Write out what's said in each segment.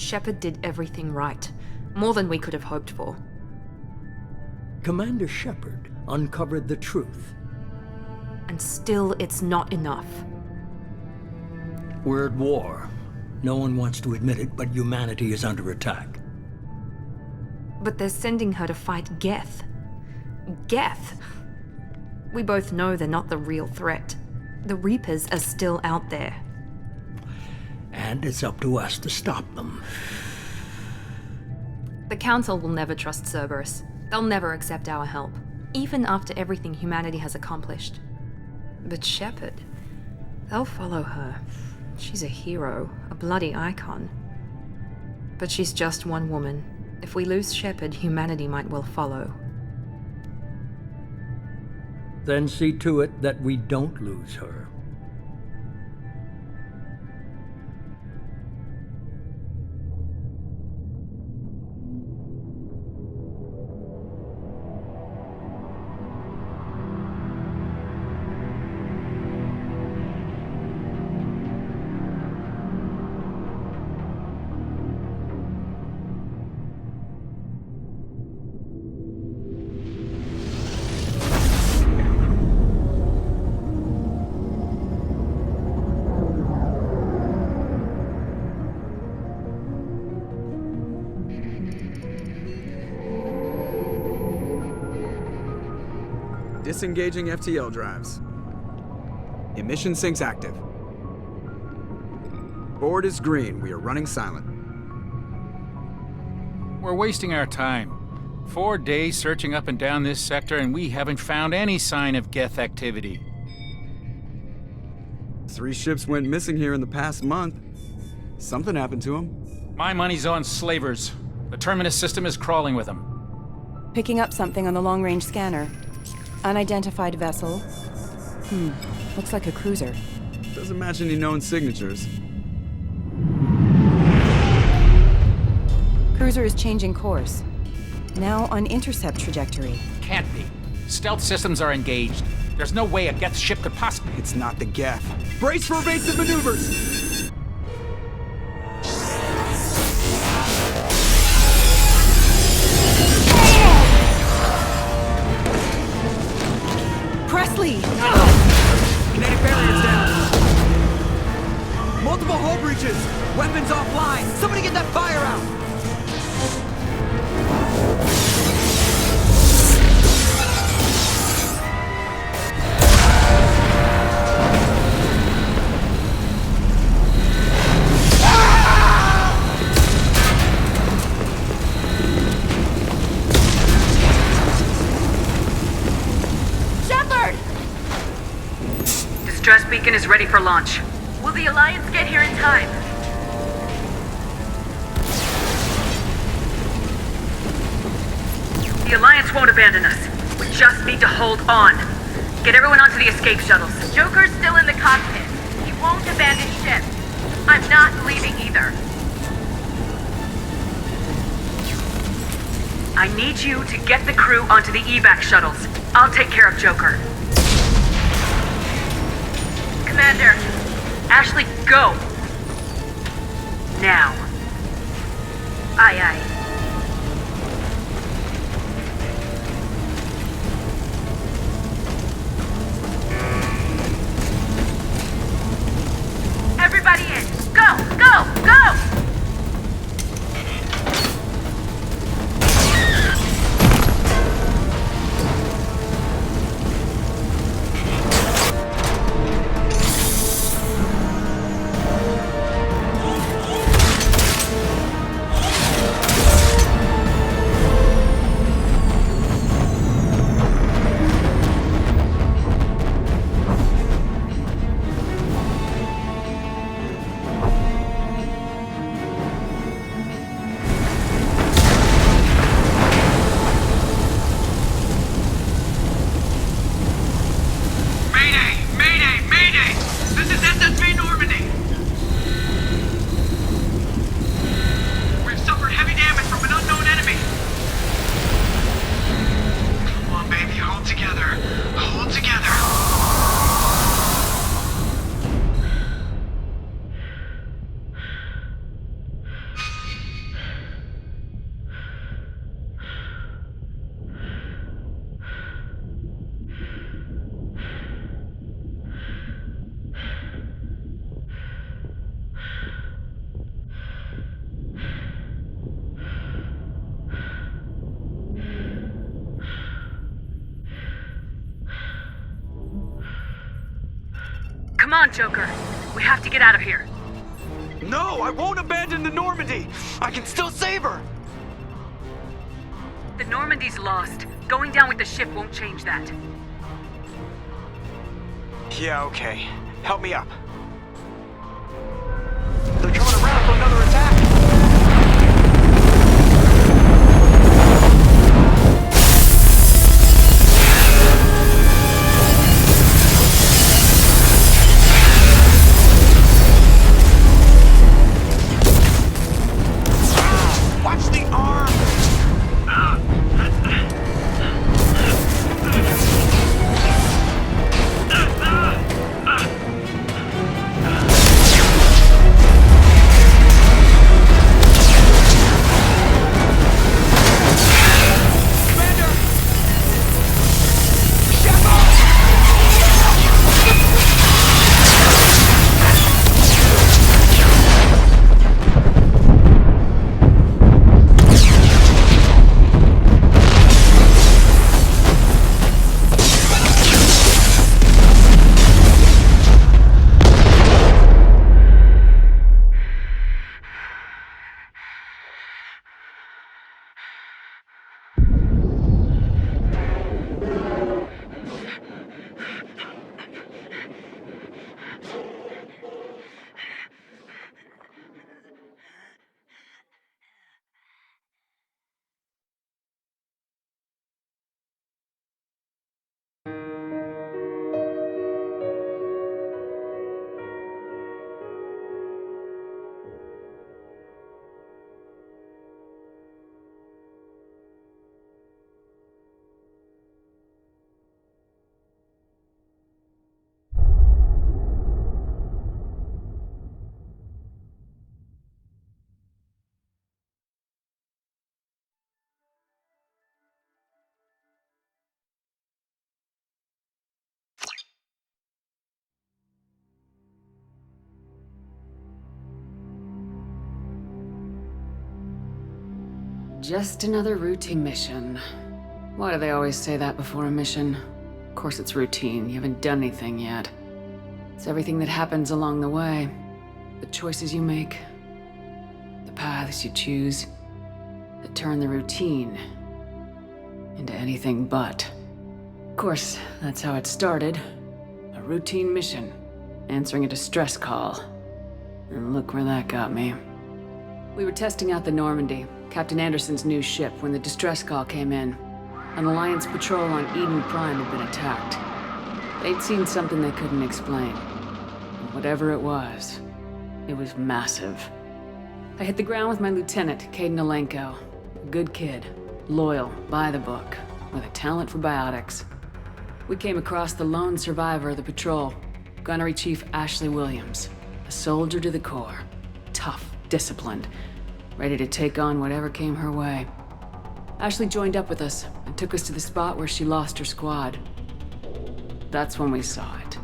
Shepard did everything right. More than we could have hoped for. Commander Shepard uncovered the truth. And still, it's not enough. We're at war. No one wants to admit it, but humanity is under attack. But they're sending her to fight Geth. Geth! We both know they're not the real threat. The Reapers are still out there. And it's up to us to stop them. The Council will never trust Cerberus. They'll never accept our help, even after everything humanity has accomplished. But Shepard, they'll follow her. She's a hero, a bloody icon. But she's just one woman. If we lose Shepard, humanity might well follow. Then see to it that we don't lose her. Disengaging FTL drives. Emission sinks active. Board is green. We are running silent. We're wasting our time. 4 days searching up and down this sector, and we haven't found any sign of Geth activity. 3 ships went missing here in the past month. Something happened to them. My money's on slavers. The Terminus system is crawling with them. Picking up something on the long-range scanner. Unidentified vessel. Looks like a cruiser. Doesn't match any known signatures. Cruiser is changing course. Now on intercept trajectory. Can't be. Stealth systems are engaged. There's no way a Geth ship could possibly... It's not the Geth. Brace for evasive maneuvers! Presley! Kinetic barriers down. Multiple hull breaches. Weapons offline. Somebody get that fire out. Distress beacon is ready for launch. Will the Alliance get here in time? The Alliance won't abandon us. We just need to hold on. Get everyone onto the escape shuttles. Joker's still in the cockpit. He won't abandon ship. I'm not leaving either. I need you to get the crew onto the evac shuttles. I'll take care of Joker. Commander, Ashley, go! Now. Aye, aye. Everybody in! Go! Go! Go! Come on, Joker. We have to get out of here. No, I won't abandon the Normandy! I can still save her! The Normandy's lost. Going down with the ship won't change that. Yeah, okay. Help me up. They're coming around for another attack! Watch the arm! Just another routine mission. Why do they always say that before a mission? Of course it's routine, you haven't done anything yet. It's everything that happens along the way. The choices you make, the paths you choose, that turn the routine into anything but. Of course, that's how it started. A routine mission, answering a distress call. And look where that got me. We were testing out the Normandy, Captain Anderson's new ship, when the distress call came in. An Alliance patrol on Eden Prime had been attacked. They'd seen something they couldn't explain. And whatever it was massive. I hit the ground with my lieutenant, Caden Alenko. A good kid, loyal, by the book, with a talent for biotics. We came across the lone survivor of the patrol, Gunnery Chief Ashley Williams. A soldier to the core. Tough, disciplined, ready to take on whatever came her way. Ashley joined up with us and took us to the spot where she lost her squad. That's when we saw it.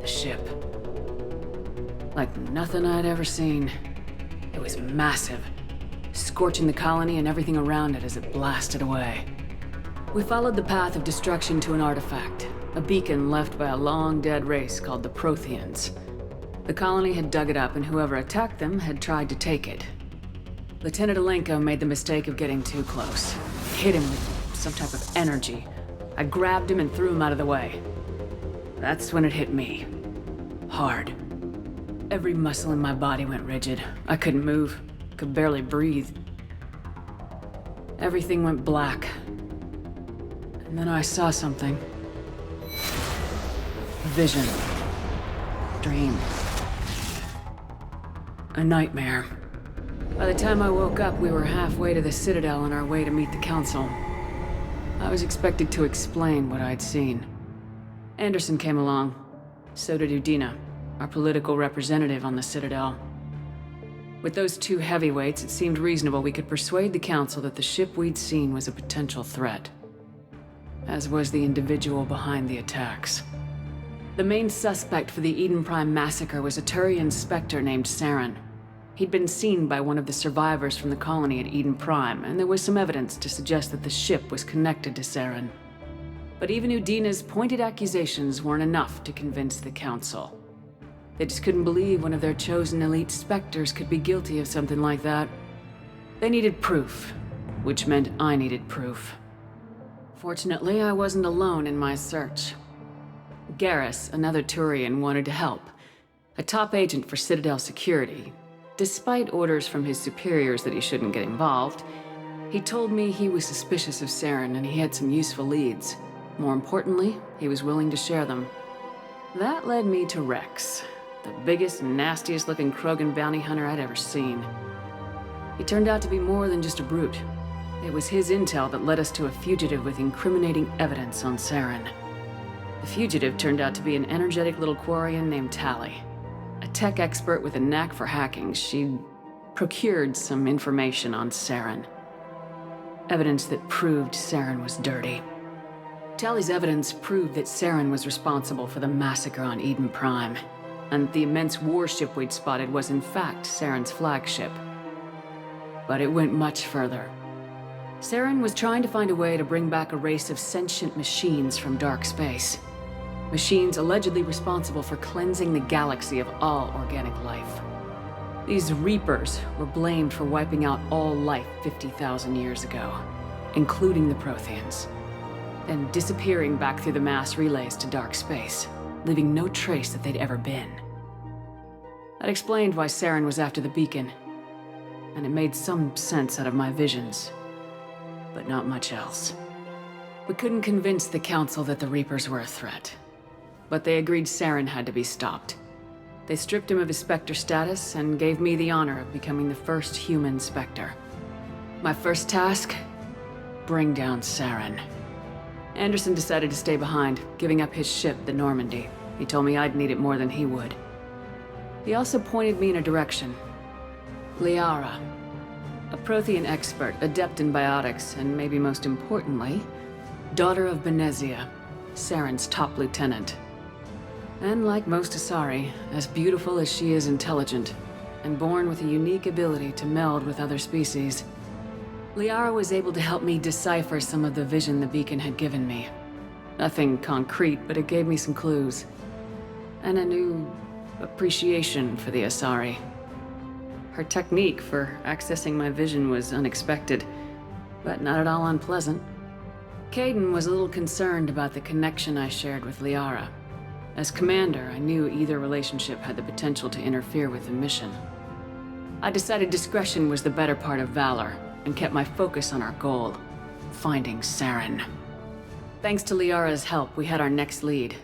The ship. Like nothing I'd ever seen. It was massive, scorching the colony and everything around it as it blasted away. We followed the path of destruction to an artifact, a beacon left by a long-dead race called the Protheans. The colony had dug it up, and whoever attacked them had tried to take it. Lieutenant Alenko made the mistake of getting too close. Hit him with some type of energy. I grabbed him and threw him out of the way. That's when it hit me. Hard. Every muscle in my body went rigid. I couldn't move, could barely breathe. Everything went black. And then I saw something. A vision. Dream. A nightmare. By the time I woke up, we were halfway to the Citadel on our way to meet the Council. I was expected to explain what I'd seen. Anderson came along. So did Udina, our political representative on the Citadel. With those two heavyweights, it seemed reasonable we could persuade the Council that the ship we'd seen was a potential threat. As was the individual behind the attacks. The main suspect for the Eden Prime massacre was a Turian Spectre named Saren. He'd been seen by one of the survivors from the colony at Eden Prime, and there was some evidence to suggest that the ship was connected to Saren. But even Udina's pointed accusations weren't enough to convince the Council. They just couldn't believe one of their chosen elite Spectres could be guilty of something like that. They needed proof, which meant I needed proof. Fortunately, I wasn't alone in my search. Garrus, another Turian, wanted to help. A top agent for Citadel security. Despite orders from his superiors that he shouldn't get involved, he told me he was suspicious of Saren and he had some useful leads. More importantly, he was willing to share them. That led me to Rex, the biggest, nastiest looking Krogan bounty hunter I'd ever seen. He turned out to be more than just a brute. It was his intel that led us to a fugitive with incriminating evidence on Saren. The fugitive turned out to be an energetic little Quarian named Tali. A tech expert with a knack for hacking, she'd procured some information on Saren. Evidence that proved Saren was dirty. Tali's evidence proved that Saren was responsible for the massacre on Eden Prime, and the immense warship we'd spotted was in fact Saren's flagship. But it went much further. Saren was trying to find a way to bring back a race of sentient machines from dark space. Machines allegedly responsible for cleansing the galaxy of all organic life. These Reapers were blamed for wiping out all life 50,000 years ago, including the Protheans, then disappearing back through the mass relays to dark space, leaving no trace that they'd ever been. That explained why Saren was after the beacon, and it made some sense out of my visions, but not much else. We couldn't convince the Council that the Reapers were a threat, but they agreed Saren had to be stopped. They stripped him of his Spectre status and gave me the honor of becoming the first human Spectre. My first task? Bring down Saren. Anderson decided to stay behind, giving up his ship, the Normandy. He told me I'd need it more than he would. He also pointed me in a direction. Liara. A Prothean expert, adept in biotics, and maybe most importantly, daughter of Benezia, Saren's top lieutenant. And like most Asari, as beautiful as she is intelligent, and born with a unique ability to meld with other species, Liara was able to help me decipher some of the vision the beacon had given me. Nothing concrete, but it gave me some clues. And a new appreciation for the Asari. Her technique for accessing my vision was unexpected, but not at all unpleasant. Kaidan was a little concerned about the connection I shared with Liara. As commander, I knew either relationship had the potential to interfere with the mission. I decided discretion was the better part of valor, and kept my focus on our goal, finding Saren. Thanks to Liara's help, we had our next lead,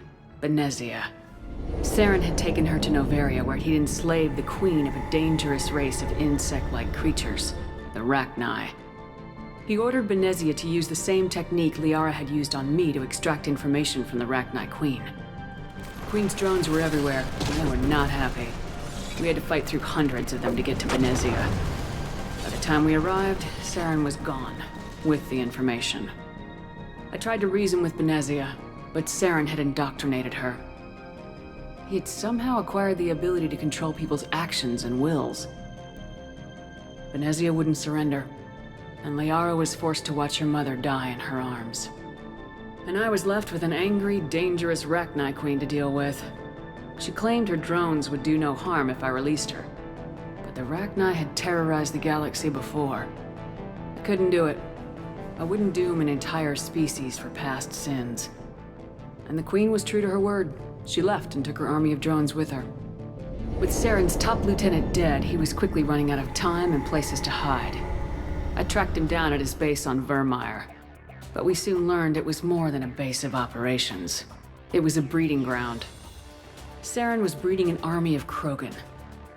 Benezia. Saren had taken her to Noveria, where he'd enslaved the queen of a dangerous race of insect-like creatures, the Rachni. He ordered Benezia to use the same technique Liara had used on me to extract information from the Rachni queen. The queen's drones were everywhere, and they were not happy. We had to fight through hundreds of them to get to Benezia. By the time we arrived, Saren was gone, with the information. I tried to reason with Benezia, but Saren had indoctrinated her. He had somehow acquired the ability to control people's actions and wills. Benezia wouldn't surrender, and Liara was forced to watch her mother die in her arms. And I was left with an angry, dangerous Rachni queen to deal with. She claimed her drones would do no harm if I released her. But the Rachni had terrorized the galaxy before. I couldn't do it. I wouldn't doom an entire species for past sins. And the queen was true to her word. She left and took her army of drones with her. With Saren's top lieutenant dead, he was quickly running out of time and places to hide. I tracked him down at his base on Vermeer, but we soon learned it was more than a base of operations. It was a breeding ground. Saren was breeding an army of Krogan.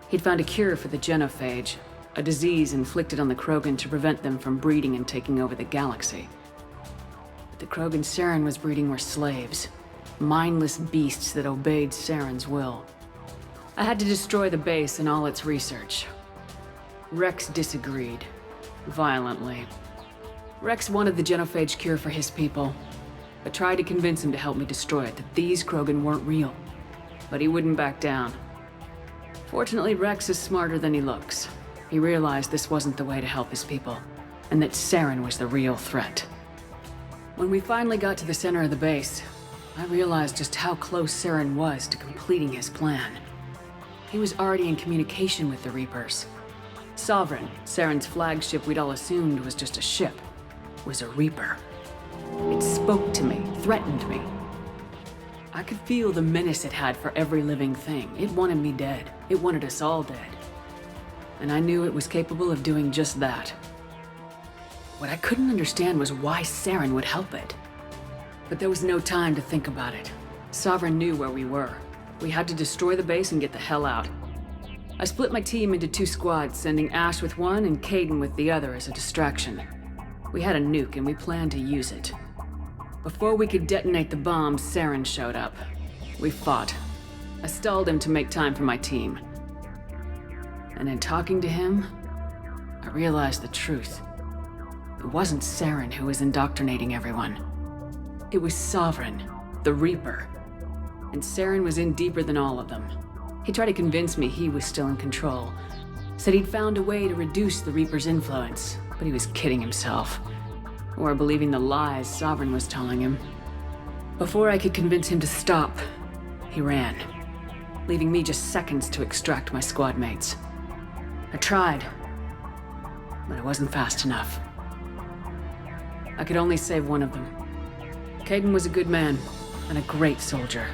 He'd found a cure for the genophage, a disease inflicted on the Krogan to prevent them from breeding and taking over the galaxy. But the Krogan Saren was breeding were slaves, mindless beasts that obeyed Saren's will. I had to destroy the base and all its research. Rex disagreed, violently. Rex wanted the genophage cure for his people, but tried to convince him to help me destroy it, that these Krogan weren't real. But he wouldn't back down. Fortunately, Rex is smarter than he looks. He realized this wasn't the way to help his people, and that Saren was the real threat. When we finally got to the center of the base, I realized just how close Saren was to completing his plan. He was already in communication with the Reapers. Sovereign, Saren's flagship we'd all assumed was just a ship, was a Reaper. It spoke to me, threatened me. I could feel the menace it had for every living thing. It wanted me dead. It wanted us all dead. And I knew it was capable of doing just that. What I couldn't understand was why Saren would help it. But there was no time to think about it. Sovereign knew where we were. We had to destroy the base and get the hell out. I split my team into 2 squads, sending Ash with one and Caden with the other as a distraction. We had a nuke and we planned to use it. Before we could detonate the bombs, Saren showed up. We fought. I stalled him to make time for my team. And in talking to him, I realized the truth. It wasn't Saren who was indoctrinating everyone. It was Sovereign, the Reaper. And Saren was in deeper than all of them. He tried to convince me he was still in control. Said he'd found a way to reduce the Reaper's influence, but he was kidding himself. Or believing the lies Sovereign was telling him. Before I could convince him to stop, he ran, leaving me just seconds to extract my squad mates. I tried, but it wasn't fast enough. I could only save one of them. Caden was a good man and a great soldier.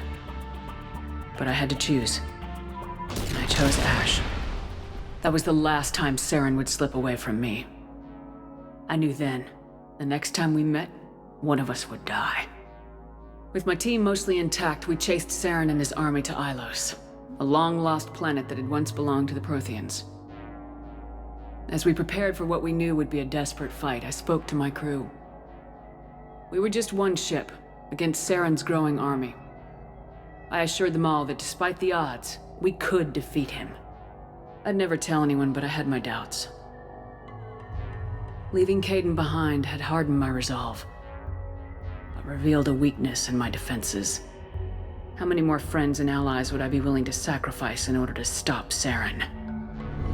But I had to choose. And I chose Ash. That was the last time Saren would slip away from me. I knew then, the next time we met, one of us would die. With my team mostly intact, we chased Saren and his army to Ilos, a long-lost planet that had once belonged to the Protheans. As we prepared for what we knew would be a desperate fight, I spoke to my crew. We were just one ship, against Saren's growing army. I assured them all that despite the odds, we could defeat him. I'd never tell anyone, but I had my doubts. Leaving Caden behind had hardened my resolve, but revealed a weakness in my defenses. How many more friends and allies would I be willing to sacrifice in order to stop Saren?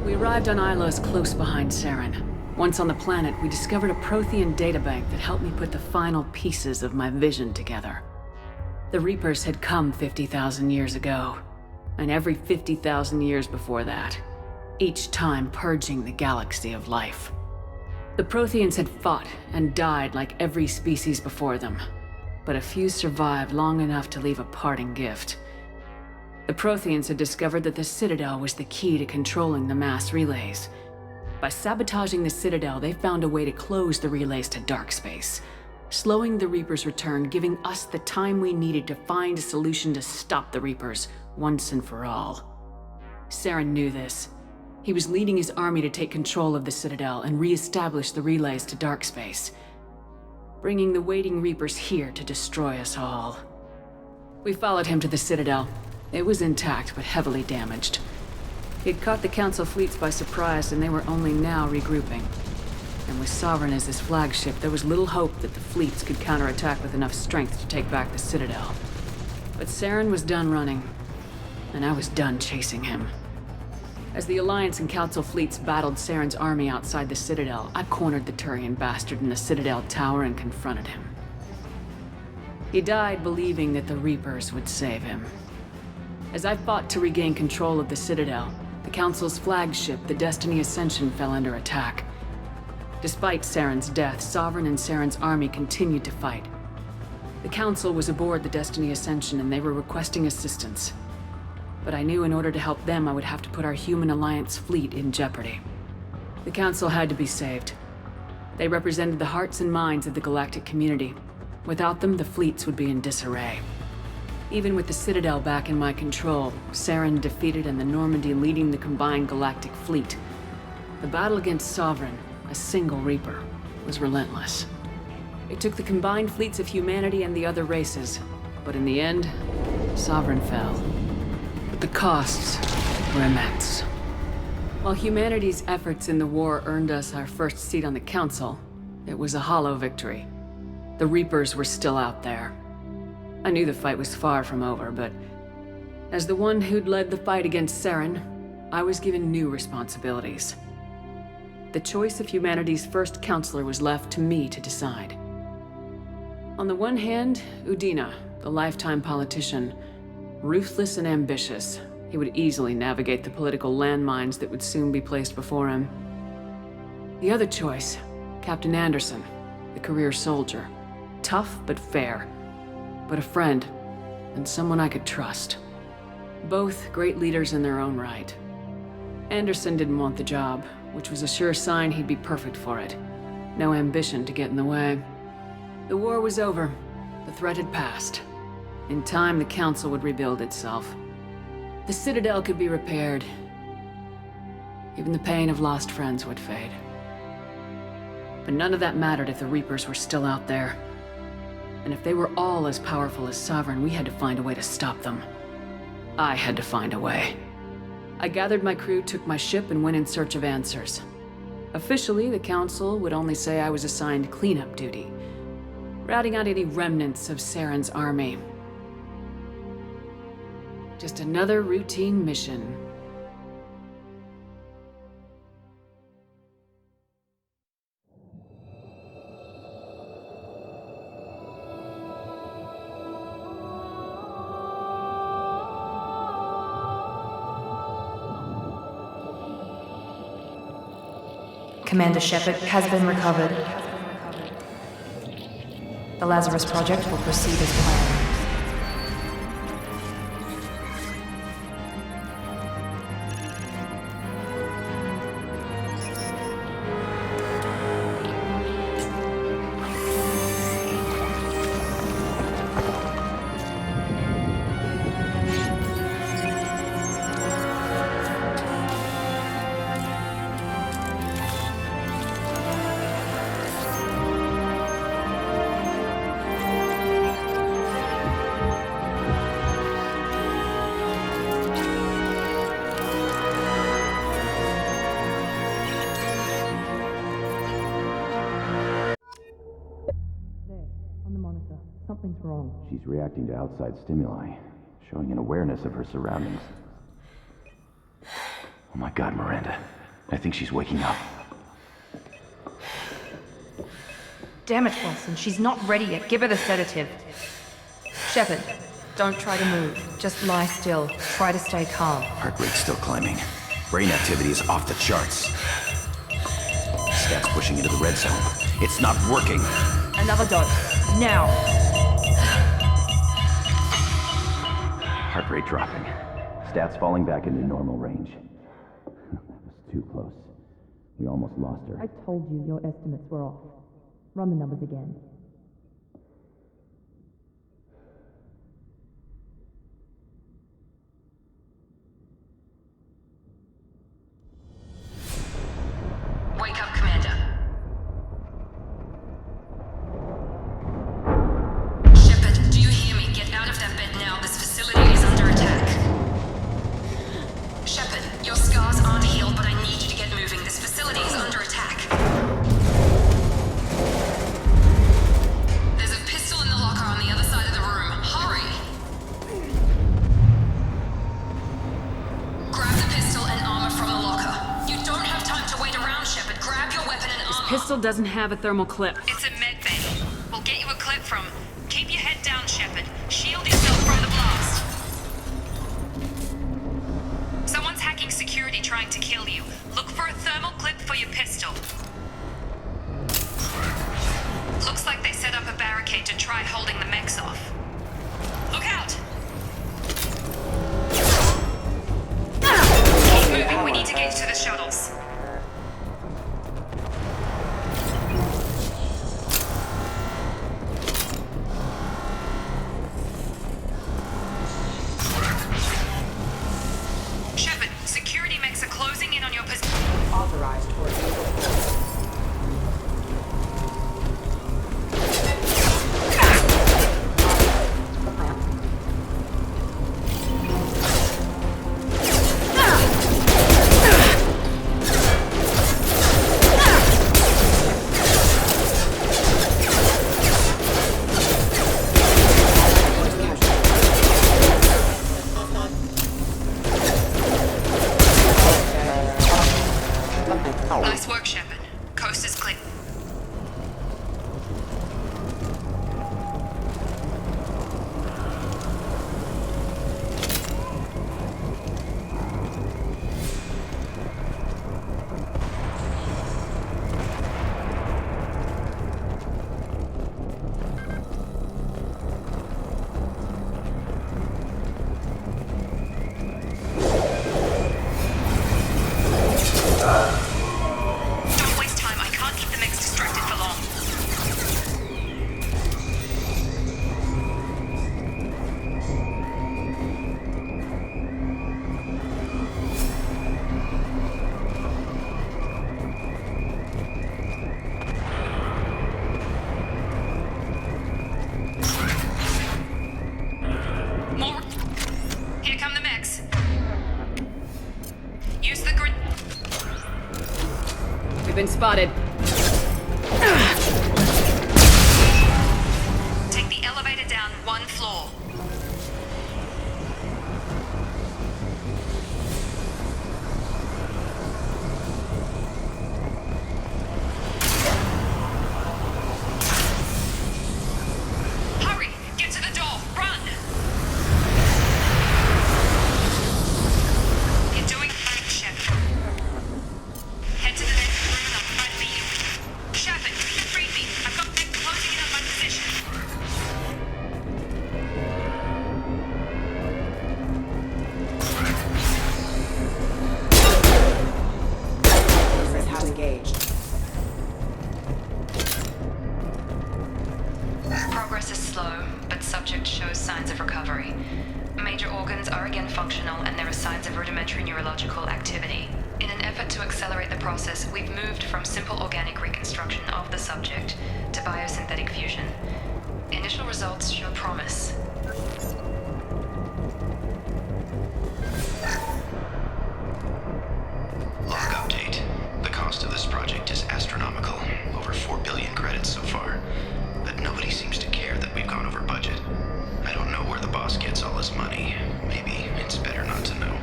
We arrived on Ilos close behind Saren. Once on the planet, we discovered a Prothean databank that helped me put the final pieces of my vision together. The Reapers had come 50,000 years ago, and every 50,000 years before that, each time purging the galaxy of life. The Protheans had fought and died like every species before them, but a few survived long enough to leave a parting gift. The Protheans had discovered that the Citadel was the key to controlling the mass relays. By sabotaging the Citadel, they found a way to close the relays to dark space, slowing the Reapers' return, giving us the time we needed to find a solution to stop the Reapers once and for all. Saren knew this. He was leading his army to take control of the Citadel and re-establish the relays to dark space, bringing the waiting Reapers here to destroy us all. We followed him to the Citadel. It was intact, but heavily damaged. He'd caught the Council fleets by surprise, and they were only now regrouping. And with Sovereign as his flagship, there was little hope that the fleets could counterattack with enough strength to take back the Citadel. But Saren was done running, and I was done chasing him. As the Alliance and Council fleets battled Saren's army outside the Citadel, I cornered the Turian bastard in the Citadel tower and confronted him. He died believing that the Reapers would save him. As I fought to regain control of the Citadel, the Council's flagship, the Destiny Ascension, fell under attack. Despite Saren's death, Sovereign and Saren's army continued to fight. The Council was aboard the Destiny Ascension and they were requesting assistance. But I knew in order to help them, I would have to put our human Alliance fleet in jeopardy. The Council had to be saved. They represented the hearts and minds of the galactic community. Without them, the fleets would be in disarray. Even with the Citadel back in my control, Saren defeated and the Normandy leading the combined galactic fleet, the battle against Sovereign, a single Reaper, was relentless. It took the combined fleets of humanity and the other races, but in the end, Sovereign fell. But the costs were immense. While humanity's efforts in the war earned us our first seat on the Council, it was a hollow victory. The Reapers were still out there. I knew the fight was far from over, but as the one who'd led the fight against Saren, I was given new responsibilities. The choice of humanity's first counselor was left to me to decide. On the one hand, Udina, the lifetime politician. Ruthless and ambitious, he would easily navigate the political landmines that would soon be placed before him. The other choice, Captain Anderson, the career soldier. Tough but fair. But a friend, and someone I could trust. Both great leaders in their own right. Anderson didn't want the job, which was a sure sign he'd be perfect for it. No ambition to get in the way. The war was over. The threat had passed. In time, the Council would rebuild itself. The Citadel could be repaired. Even the pain of lost friends would fade. But none of that mattered if the Reapers were still out there. And if they were all as powerful as Sovereign, we had to find a way to stop them. I had to find a way. I gathered my crew, took my ship, and went in search of answers. Officially, the Council would only say I was assigned cleanup duty, routing out any remnants of Saren's army. Just another routine mission. Commander Shepard has been recovered. The Lazarus Project will proceed as planned. Something's wrong. She's reacting to outside stimuli, showing an awareness of her surroundings. Oh my God, Miranda. I think she's waking up. Damn it, Wilson. She's not ready yet. Give her the sedative. Shepard, don't try to move. Just lie still. Try to stay calm. Heart rate's still climbing. Brain activity is off the charts. Stats pushing into the red zone. It's not working. Another dose. Now. Heart rate dropping. Stats falling back into normal range. That was too close. We almost lost her. I told you your estimates were off. Run the numbers again. Wake up, Commander. Shepard, do you hear me? Get out of that bed now. This facility is under attack. Shepard, your scars aren't healed, but I need you to get moving. This facility is under attack. There's a pistol in the locker on the other side of the room. Hurry! Grab the pistol and armor from the locker. You don't have time to wait around, Shepard. Grab your weapon and armor. Pistol doesn't have a thermal clip. It's a med bay. We'll get you a clip from. Keep your head down, Shepard. Shield yourself from the blast. Someone's hacking security trying to kill you. Look for a thermal clip for your pistol. Looks like they set up a barricade to try holding the mechs off. Look out! Keep moving, we need to get to the shuttles. spotted. Take the elevator down 1 floor. Hurry! Get to the door! Run! You're doing fine, Shepard. Head to the next room and I'll try to meet you. Shepard, read me. I've got men closing in on my position. Forces have engaged. Progress is slow, but subject shows signs of recovery. Major organs are again functional, and there are signs of rudimentary neurological activity. In an effort to accelerate the process, we've moved from simple organic reconstruction of the subject to biosynthetic fusion. Initial results show promise. Log update. The cost of this project is astronomical. Over 4 billion credits so far. But nobody seems to care that we've gone over budget. I don't know where the boss gets all his money. Maybe it's better not to know.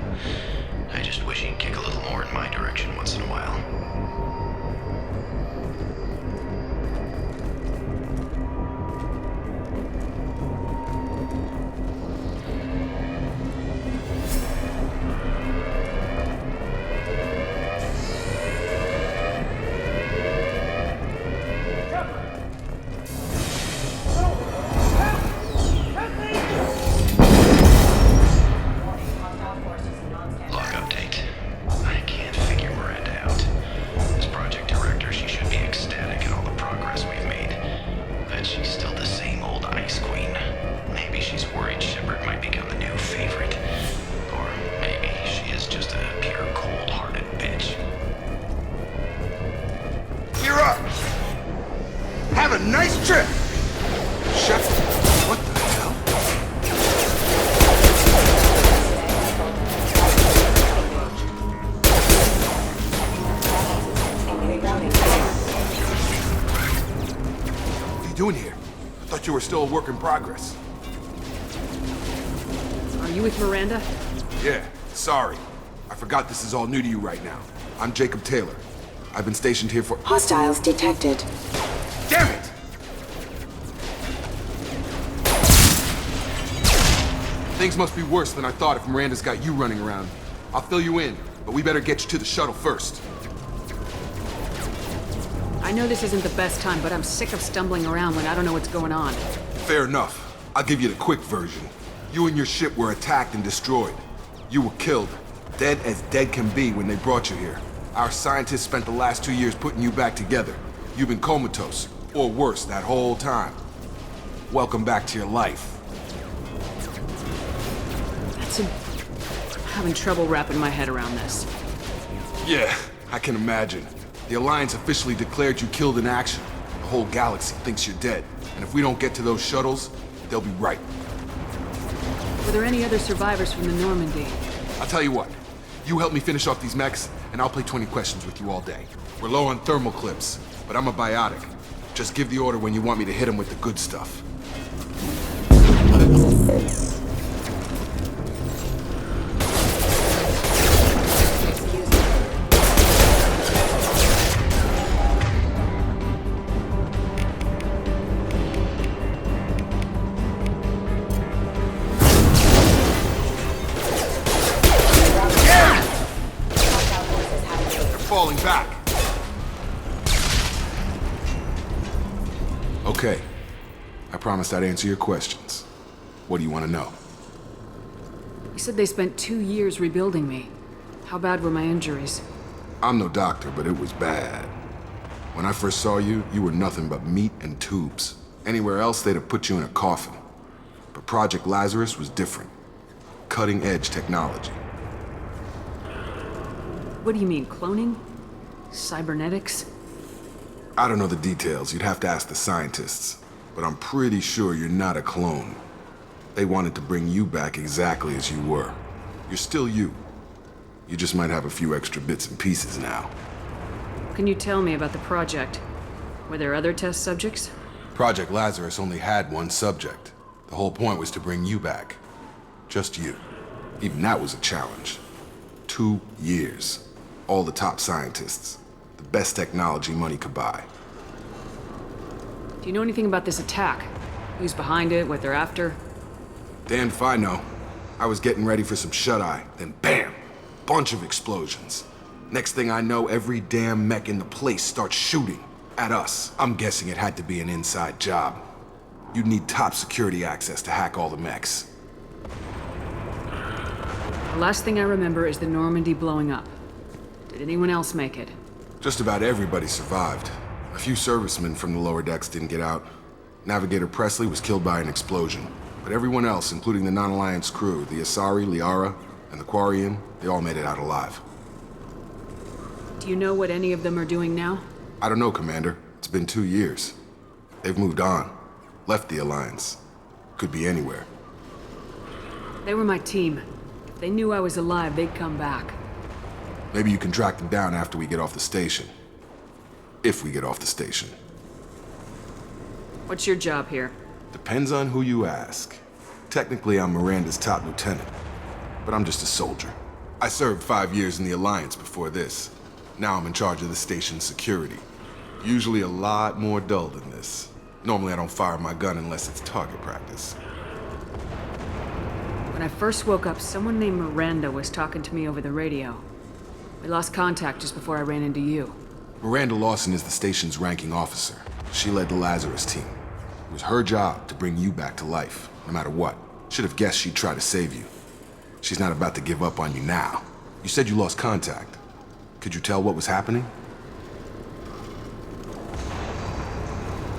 I just wish he'd kick a little more in my direction once in a while. Log update. I can't figure Miranda out. As project director, she should be ecstatic at all the progress we've made. But she's still the same old ice queen. Maybe she's worried Shepard might become the new favorite. Or maybe she is just a pure cold-hearted bitch. You're up! Have a nice trip! Shepard, what the hell? What are you doing here? I thought you were still a work in progress. Are you with Miranda? Yeah, sorry. I forgot this is all new to you right now. I'm Jacob Taylor. I've been stationed here for— Hostiles detected. Damn it! Things must be worse than I thought if Miranda's got you running around. I'll fill you in, but we better get you to the shuttle first. I know this isn't the best time, but I'm sick of stumbling around when I don't know what's going on. Fair enough. I'll give you the quick version. You and your ship were attacked and destroyed. You were killed. Dead as dead can be when they brought you here. Our scientists spent the last 2 years putting you back together. You've been comatose, or worse, that whole time. Welcome back to your life. I'm having trouble wrapping my head around this. Yeah, I can imagine. The Alliance officially declared you killed in action. The whole galaxy thinks you're dead. And if we don't get to those shuttles, they'll be right. Were there any other survivors from the Normandy? I'll tell you what. You help me finish off these mechs, and I'll play 20 questions with you all day. We're low on thermal clips, but I'm a biotic. Just give the order when you want me to hit them with the good stuff. Falling back. Okay. I promised I'd answer your questions. What do you want to know? You said they spent 2 years rebuilding me. How bad were my injuries? I'm no doctor, but it was bad. When I first saw you, you were nothing but meat and tubes. Anywhere else, they'd have put you in a coffin. But Project Lazarus was different. Cutting-edge technology. What do you mean, cloning? Cybernetics? I don't know the details. You'd have to ask the scientists. But I'm pretty sure you're not a clone. They wanted to bring you back exactly as you were. You're still you. You just might have a few extra bits and pieces now. can you tell me about the project? Were there other test subjects? Project Lazarus only had one subject. The whole point was to bring you back. Just you. Even that was a challenge. 2 years. All the top scientists. The best technology money could buy. Do you know anything about this attack? Who's behind it, what they're after? Damned if I know. I was getting ready for some shut-eye, then bam! Bunch of explosions. Next thing I know, every damn mech in the place starts shooting at us. I'm guessing it had to be an inside job. You'd need top security access to hack all the mechs. The last thing I remember is the Normandy blowing up. Did anyone else make it? Just about everybody survived. A few servicemen from the lower decks didn't get out. Navigator Presley was killed by an explosion. But everyone else, including the non-Alliance crew, the Asari, Liara, and the Quarian, they all made it out alive. Do you know what any of them are doing now? I don't know, Commander. It's been 2 years. They've moved on. Left the Alliance. Could be anywhere. They were my team. If they knew I was alive, they'd come back. Maybe you can track them down after we get off the station. If we get off the station. What's your job here? Depends on who you ask. Technically, I'm Miranda's top lieutenant. But I'm just a soldier. I served 5 years in the Alliance before this. Now I'm in charge of the station's security. Usually a lot more dull than this. Normally I don't fire my gun unless it's target practice. When I first woke up, someone named Miranda was talking to me over the radio. We lost contact just before I ran into you. Miranda Lawson is the station's ranking officer. She led the Lazarus team. It was her job to bring you back to life, no matter what. Should have guessed she'd try to save you. She's not about to give up on you now. You said you lost contact. Could you tell what was happening?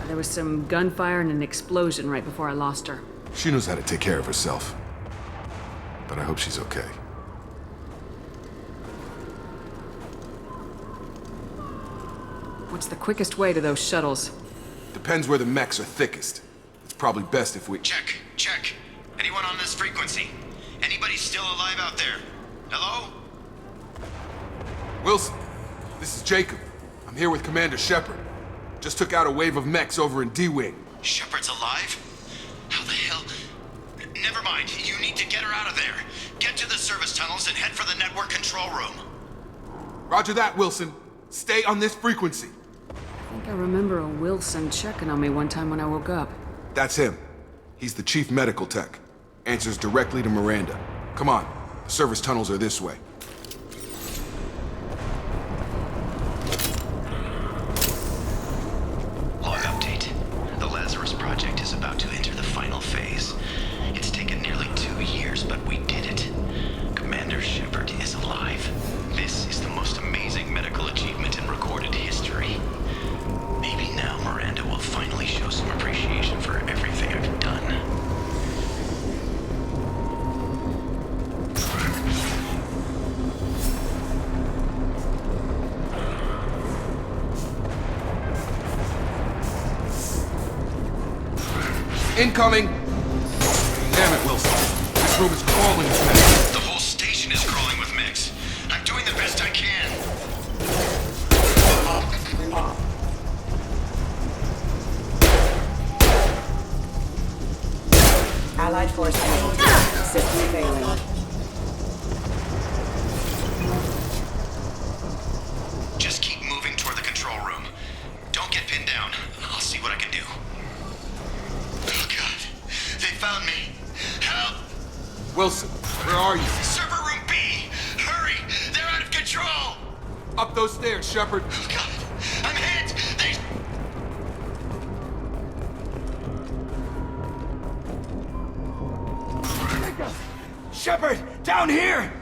There was some gunfire and an explosion right before I lost her. She knows how to take care of herself. But I hope she's okay. What's the quickest way to those shuttles? Depends where the mechs are thickest. It's probably best if we... Check. Anyone on this frequency? Anybody still alive out there? Hello? Wilson, this is Jacob. I'm here with Commander Shepard. Just took out a wave of mechs over in D-Wing. Shepard's alive? How the hell? Never mind. You need to get her out of there. Get to the service tunnels and head for the network control room. Roger that, Wilson. Stay on this frequency. I think I remember a Wilson checking on me one time when I woke up. That's him. He's the chief medical tech. Answers directly to Miranda. Come on. The service tunnels are this way. Log update. The Lazarus project is about to enter the final phase. It's taken nearly 2 years, but we did it. Commander Shepard is alive. This is the most amazing medical achievement in recorded history. Maybe now Miranda will finally show some appreciation for everything I've done. Incoming! Damn it, Wilson. This room is crawling with mechs. The whole station is crawling with mechs. I'm doing the best I can. Allied force system failing. Just keep moving toward the control room. Don't get pinned down. I'll see what I can do. Oh God, they found me. Help! Wilson, where are you? Server room B! Hurry! They're out of control! Up those stairs, Shepard. Oh God, I'm hit! They... Shepard, down here!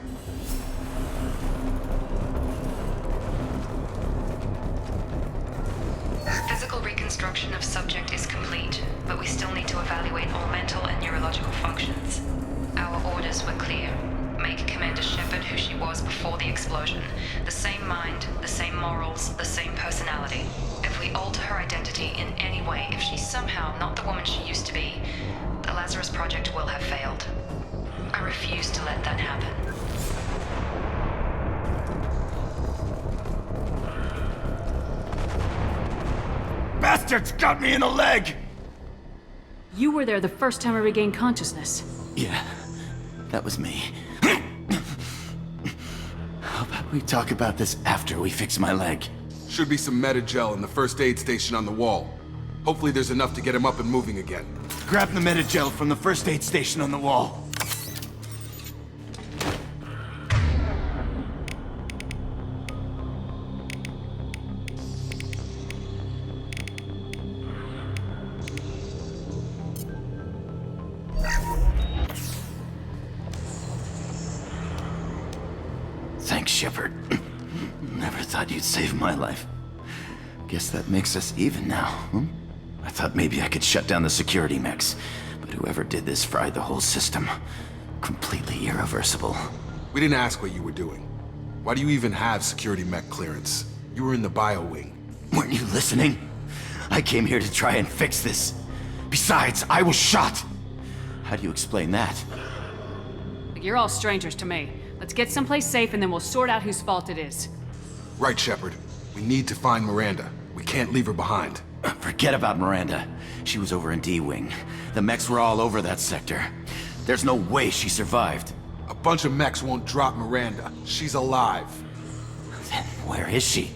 Physical reconstruction of subject is complete, but we still need to evaluate all mental and neurological functions. Our orders were clear. Make Commander Shepard who she was before the explosion. The same mind, the same morals, the same personality. If we alter her identity in any way, if she's somehow not the woman she used to be, the Lazarus Project will have failed. I refuse to let that happen. bastards got me in the leg! You were there the first time I regained consciousness. Yeah, that was me. How about we talk about this after we fix my leg? Should be some meta-gel in the first aid station on the wall. Hopefully there's enough to get him up and moving again. Grab the meta-gel from the first aid station on the wall. Thanks, Shepard. Never thought you'd save my life. Guess that makes us even now, hmm? I thought maybe I could shut down the security mechs, but whoever did this fried the whole system. Completely irreversible. We didn't ask what you were doing. Why do you even have security mech clearance? You were in the bio wing. Weren't you listening? I came here to try and fix this. Besides, I was shot. How do you explain that? You're all strangers to me. Let's get someplace safe and then we'll sort out whose fault it is. Right, Shepard. We need to find Miranda. We can't leave her behind. Forget about Miranda. She was over in D-Wing. The mechs were all over that sector. There's no way she survived. A bunch of mechs won't drop Miranda. She's alive. Then where is she?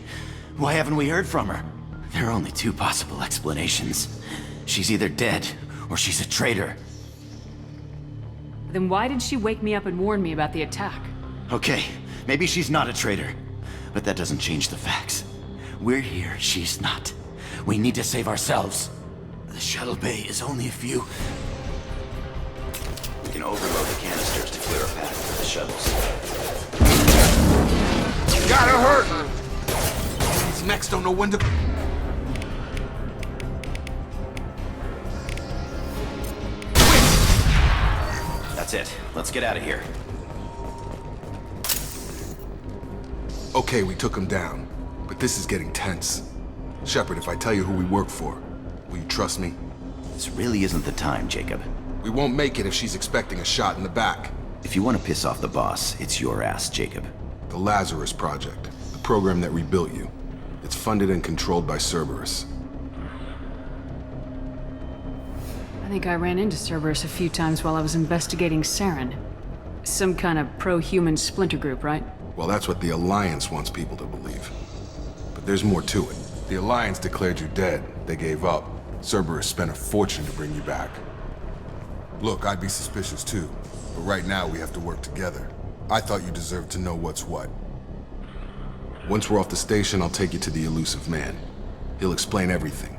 Why haven't we heard from her? There are only two possible explanations. She's either dead, or she's a traitor. Then why did she wake me up and warn me about the attack? Okay, maybe she's not a traitor. But that doesn't change the facts. We're here, she's not. We need to save ourselves. The shuttle bay is only a few... We can overload the canisters to clear a path for the shuttles. Gotta hurt! These mechs don't know when to... That's it. Let's get out of here. Okay, we took him down. But this is getting tense. Shepard, if I tell you who we work for, will you trust me? This really isn't the time, Jacob. We won't make it if she's expecting a shot in the back. If you want to piss off the boss, it's your ass, Jacob. The Lazarus Project. The program that rebuilt you. It's funded and controlled by Cerberus. I think I ran into Cerberus a few times while I was investigating Saren. Some kind of pro-human splinter group, right? Well, that's what the Alliance wants people to believe. But there's more to it. The Alliance declared you dead. They gave up. Cerberus spent a fortune to bring you back. Look, I'd be suspicious too. But right now we have to work together. I thought you deserved to know what's what. Once we're off the station, I'll take you to the elusive man. He'll explain everything.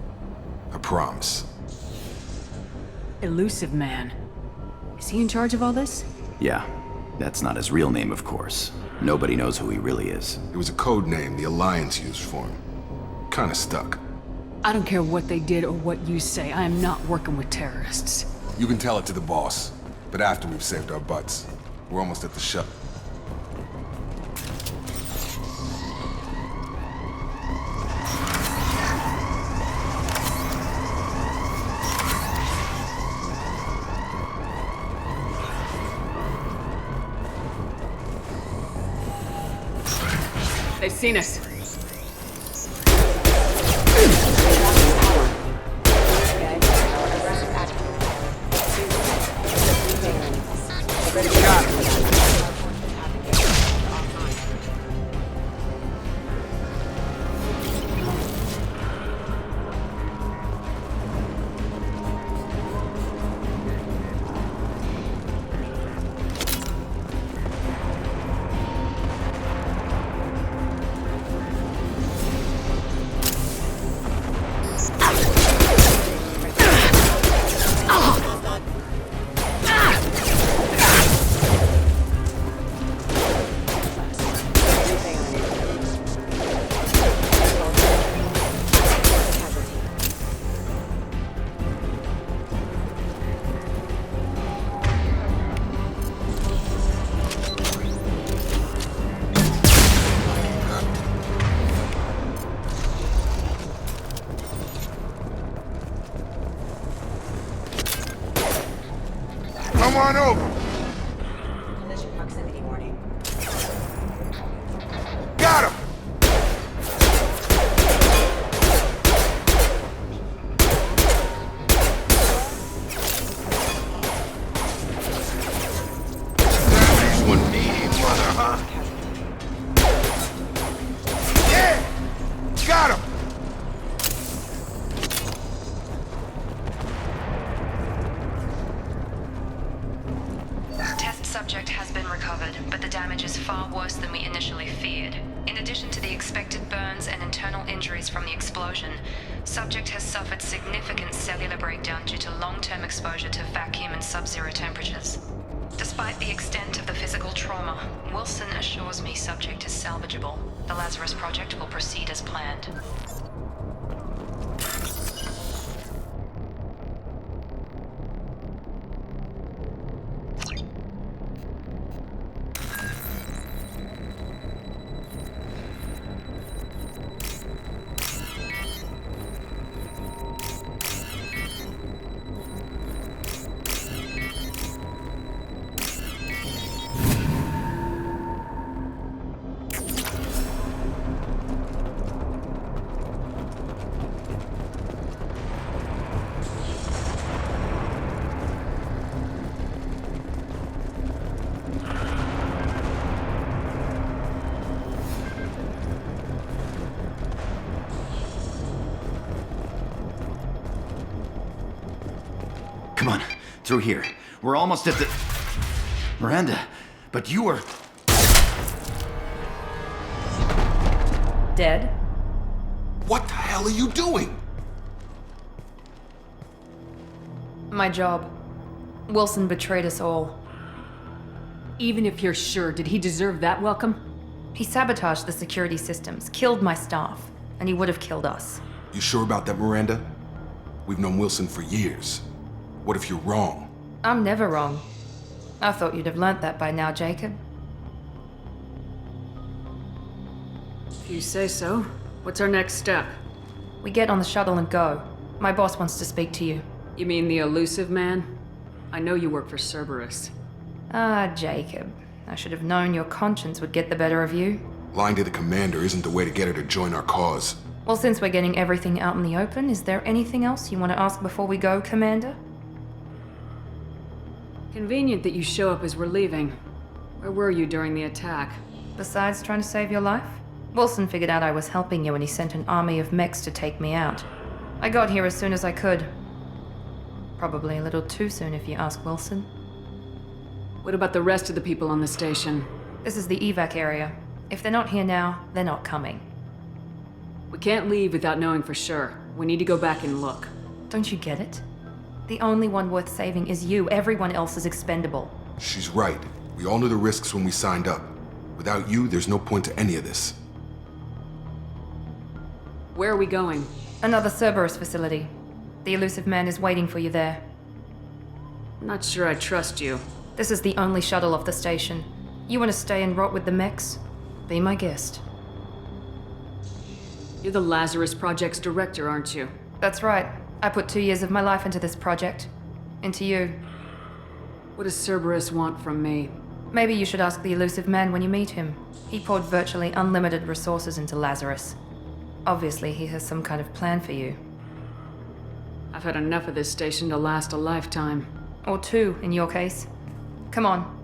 I promise. Elusive man. Is he in charge of all this? Yeah. That's not his real name, of course. Nobody knows who he really is. It was a code name the Alliance used for him. Kinda stuck. I don't care what they did or what you say. I am not working with terrorists. You can tell it to the boss. But after we've saved our butts. We're almost at the shuttle. They've seen us. Come on over! Collision proximity warning. Got him! Subject has been recovered, but the damage is far worse than we initially feared. In addition to the expected burns and internal injuries from the explosion, Subject has suffered significant cellular breakdown due to long-term exposure to vacuum and sub-zero temperatures. Despite the extent of the physical trauma, Wilson assures me Subject is salvageable. The Lazarus Project will proceed as planned. Come on, through here. We're almost at the... Miranda, but you were... Dead? What the hell are you doing? My job. Wilson betrayed us all. Even if you're sure, did he deserve that welcome? He sabotaged the security systems, killed my staff, and he would have killed us. You sure about that, Miranda? We've known Wilson for years. What if you're wrong? I'm never wrong. I thought you'd have learnt that by now, Jacob. If you say so. What's our next step? We get on the shuttle and go. My boss wants to speak to you. You mean the elusive man? I know you work for Cerberus. Ah, Jacob. I should have known your conscience would get the better of you. Lying to the commander isn't the way to get her to join our cause. Well, since we're getting everything out in the open, is there anything else you want to ask before we go, Commander? Convenient that you show up as we're leaving. Where were you during the attack? Besides trying to save your life? Wilson figured out I was helping you and he sent an army of mechs to take me out. I got here as soon as I could. Probably a little too soon if you ask Wilson. What about the rest of the people on the station? This is the evac area. If they're not here now, they're not coming. We can't leave without knowing for sure. We need to go back and look. Don't you get it? The only one worth saving is you. Everyone else is expendable. She's right. We all knew the risks when we signed up. Without you, there's no point to any of this. Where are we going? Another Cerberus facility. The elusive man is waiting for you there. I'm not sure I trust you. This is the only shuttle off the station. You want to stay and rot with the mechs? Be my guest. You're the Lazarus Project's director, aren't you? That's right. I put 2 years of my life into this project. Into you. What does Cerberus want from me? Maybe you should ask the elusive man when you meet him. He poured virtually unlimited resources into Lazarus. Obviously, he has some kind of plan for you. I've had enough of this station to last a lifetime. Or 2, in your case. Come on.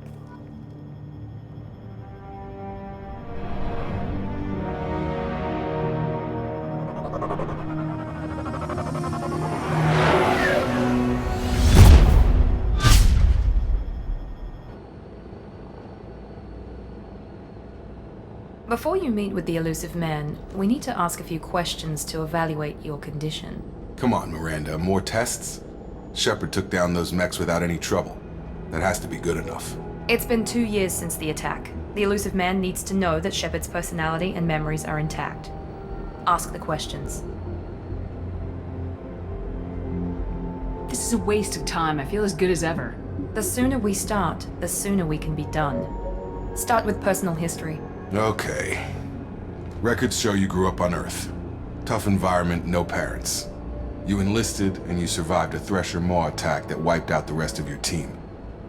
Before you meet with the elusive man, we need to ask a few questions to evaluate your condition. Come on, Miranda, more tests? Shepard took down those mechs without any trouble. That has to be good enough. It's been 2 years since the attack. The elusive man needs to know that Shepard's personality and memories are intact. Ask the questions. This is a waste of time. I feel as good as ever. The sooner we start, the sooner we can be done. Start with personal history. Okay. Records show you grew up on Earth. Tough environment, no parents. You enlisted, and you survived a Thresher Maw attack that wiped out the rest of your team.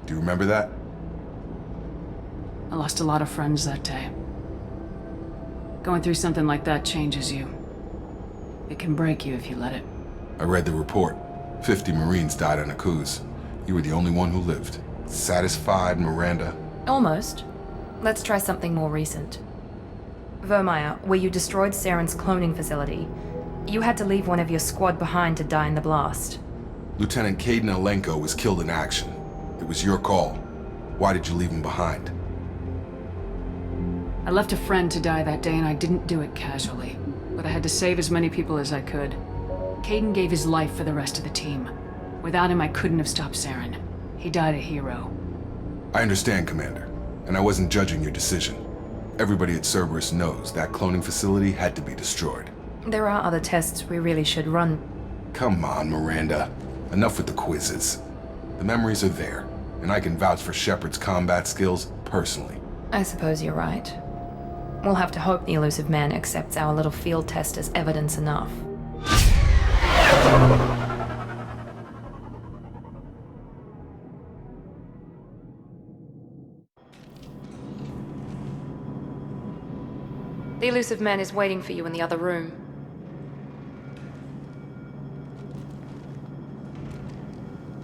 Do you remember that? I lost a lot of friends that day. Going through something like that changes you. It can break you if you let it. I read the report. 50 Marines died on a cruise. You were the only one who lived. Satisfied, Miranda? Almost. Let's try something more recent. Vermeer, where you destroyed Saren's cloning facility, you had to leave one of your squad behind to die in the blast. Lieutenant Caden Alenko was killed in action. It was your call. Why did you leave him behind? I left a friend to die that day, and I didn't do it casually. But I had to save as many people as I could. Caden gave his life for the rest of the team. Without him, I couldn't have stopped Saren. He died a hero. I understand, Commander, and I wasn't judging your decision. Everybody at Cerberus knows that cloning facility had to be destroyed. There are other tests we really should run. Come on, Miranda. Enough with the quizzes. The memories are there, and I can vouch for Shepard's combat skills personally. I suppose you're right. We'll have to hope the elusive man accepts our little field test as evidence enough. The elusive man is waiting for you in the other room.